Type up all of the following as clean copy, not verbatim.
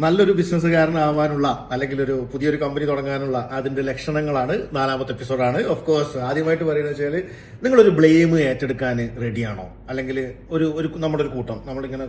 നല്ലൊരു ബിസിനസ്സുകാരനാവാനുള്ള അല്ലെങ്കിൽ ഒരു പുതിയൊരു കമ്പനി തുടങ്ങാനുള്ള അതിന്റെ ലക്ഷണങ്ങളാണ് 4ാമത്തെ എപ്പിസോഡാണ്. ഓഫ് കോഴ്സ് ആദ്യമായിട്ട് പറയുന്നത് വെച്ചാൽ നിങ്ങളൊരു ബ്ലെയിം ഏറ്റെടുക്കാൻ റെഡിയാണോ, അല്ലെങ്കിൽ ഒരു നമ്മുടെ ഒരു കൂട്ടം നമ്മളിങ്ങനെ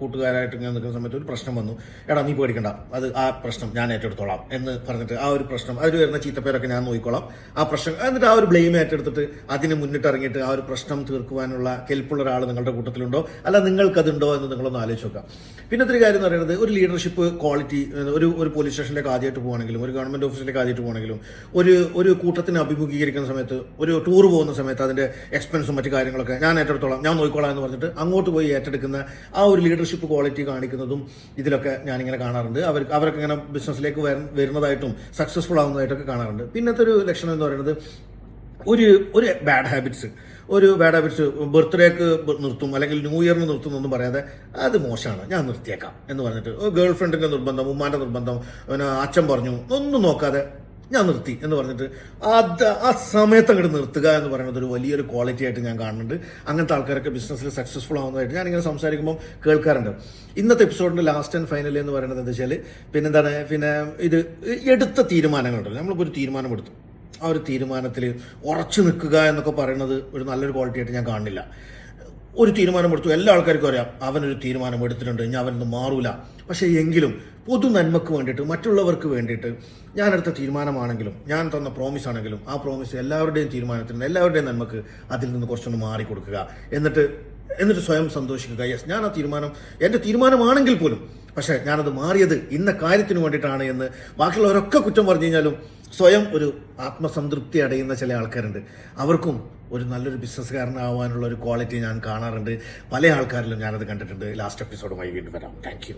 കൂട്ടുകാരായിട്ട് ഇങ്ങനെ നിൽക്കുന്ന സമയത്ത് ഒരു പ്രശ്നം വന്നു, എടാ നീ പേടിക്കണ്ട, അത് ആ പ്രശ്നം ഞാൻ ഏറ്റെടുത്തോളാം എന്ന് പറഞ്ഞിട്ട് ആ ഒരു പ്രശ്നം അതിൽ വരുന്ന ചീത്തപ്പേരൊക്കെ ഞാൻ നോക്കിക്കോളാം, ആ പ്രശ്നം എന്നിട്ട് ആ ഒരു ബ്ലെയിം ഏറ്റെടുത്തിട്ട് അതിന് മുന്നിട്ടിറങ്ങിയിട്ട് ആ ഒരു പ്രശ്നം തീർക്കുവാനുള്ള കെൽപ്പുള്ള ഒരാൾ നിങ്ങളുടെ കൂട്ടത്തിലുണ്ടോ, അല്ല നിങ്ങൾക്കതുണ്ടോ എന്ന് നിങ്ങളൊന്ന് ആലോചിച്ച് നോക്കാം. പിന്നെ ഒരു കാര്യം എന്ന് പറയുന്നത് ഒരു ലീഡർഷിപ്പ് ക്വാളിറ്റി, ഒരു പോലീസ് സ്റ്റേഷനിലേക്ക് ആദ്യമായിട്ട് പോകണമെങ്കിലും ഒരു ഗവൺമെന്റ് ഓഫീസിലേക്ക് ആദ്യമായിട്ട് പോകണമെങ്കിലും ഒരു കൂട്ടത്തിന് അഭിമുഖീകരിക്കുന്ന സമയത്ത് ഒരു ടൂർ പോകുന്ന സമയത്ത് അതിന്റെ എക്സ്പെൻസും മറ്റു കാര്യങ്ങളൊക്കെ ഞാൻ ഏറ്റെടുത്തോളാം, ഞാൻ നോക്കിക്കോളാം എന്ന് പറഞ്ഞിട്ട് അങ്ങോട്ട് പോയി ഏറ്റെടുക്കുന്ന ആ ഒരു ലീഡർഷിപ്പ് ക്വാളിറ്റി കാണിക്കുന്നതും ഇതിലൊക്കെ ഞാനിങ്ങനെ കാണാറുണ്ട്. അവരൊക്കെ ഇങ്ങനെ ബിസിനസ്സിലേക്ക് വരുന്നതായിട്ടും സക്സസ്ഫുൾ ആവുന്നതായിട്ടൊക്കെ കാണാറുണ്ട്. പിന്നത്തെ ഒരു ലക്ഷണം എന്ന് പറയുന്നത് ഒരു ബാഡ് ഹാബിറ്റ്സ് ബർത്ത്ഡേക്ക് നിർത്തും അല്ലെങ്കിൽ ന്യൂ ഇയറിന് നിർത്തും എന്നൊന്നും പറയാതെ അത് മോശമാണ്, ഞാൻ നിർത്തിയേക്കാം എന്ന് പറഞ്ഞിട്ട് ഗേൾ ഫ്രണ്ടിന്റെ നിർബന്ധം, ഉമ്മാന്റെ നിർബന്ധം, പിന്നെ അച്ഛൻ പറഞ്ഞു, ഒന്നും നോക്കാതെ ഞാൻ നിർത്തി എന്ന് പറഞ്ഞിട്ട് ആ സമയത്ത് അങ്ങോട്ട് നിർത്തുക എന്ന് പറയുന്നത് ഒരു വലിയൊരു ക്വാളിറ്റി ആയിട്ട് ഞാൻ കാണുന്നുണ്ട്. അങ്ങനത്തെ ആൾക്കാരൊക്കെ ബിസിനസ്സിൽ സക്സസ്ഫുൾ ആവുന്നതായിട്ട് ഞാനിങ്ങനെ സംസാരിക്കുമ്പോൾ കേൾക്കാറുണ്ട്. ഇന്നത്തെ എപ്പിസോഡിന്റെ ലാസ്റ്റ് ആൻഡ് ഫൈനൽ എന്ന് പറയുന്നത് എന്താ വെച്ചാൽ പിന്നെ ഇത് എടുത്ത തീരുമാനങ്ങളുണ്ടല്ലോ, നമ്മളിപ്പോൾ ഒരു തീരുമാനം എടുത്തു, ആ ഒരു തീരുമാനത്തിൽ ഉറച്ചു നിൽക്കുക എന്നൊക്കെ പറയുന്നത് ഒരു നല്ലൊരു ക്വാളിറ്റി ആയിട്ട് ഞാൻ കാണുന്നില്ല. ഒരു തീരുമാനം എടുത്തു, എല്ലാ ആൾക്കാർക്കും അറിയാം അവനൊരു തീരുമാനം എടുത്തിട്ടുണ്ട്, ഇനി അവനൊന്നും മാറൂല. പക്ഷേ എങ്കിലും പൊതു നന്മക്ക് വേണ്ടിയിട്ട്, മറ്റുള്ളവർക്ക് വേണ്ടിയിട്ട് ഞാനെടുത്ത തീരുമാനമാണെങ്കിലും ഞാൻ തന്ന പ്രോമിസ് ആണെങ്കിലും ആ പ്രോമിസ് എല്ലാവരുടെയും തീരുമാനത്തിന്, എല്ലാവരുടെയും നന്മക്ക് അതിൽ നിന്ന് കുറച്ചൊന്ന് മാറിക്കൊടുക്കുക, എന്നിട്ട് സ്വയം സന്തോഷിക്കുക. യെസ്, ഞാൻ ആ തീരുമാനം എൻ്റെ തീരുമാനമാണെങ്കിൽ പോലും പക്ഷേ ഞാനത് മാറിയത് ഇന്ന കാര്യത്തിന് വേണ്ടിയിട്ടാണ് എന്ന് ബാക്കിയുള്ളവരൊക്കെ കുറ്റം പറഞ്ഞു കഴിഞ്ഞാലും സ്വയം ഒരു ആത്മസംതൃപ്തി അടയുന്ന ചില ആൾക്കാരുണ്ട്. അവർക്കും ഒരു നല്ലൊരു ബിസിനസ്സുകാരനാവാനുള്ള ഒരു ക്വാളിറ്റി ഞാൻ കാണാറുണ്ട്. പല ആൾക്കാരിലും ഞാനത് കണ്ടിട്ടുണ്ട്. ലാസ്റ്റ് എപ്പിസോഡുമായി വീണ്ടും വരാം. Thank you.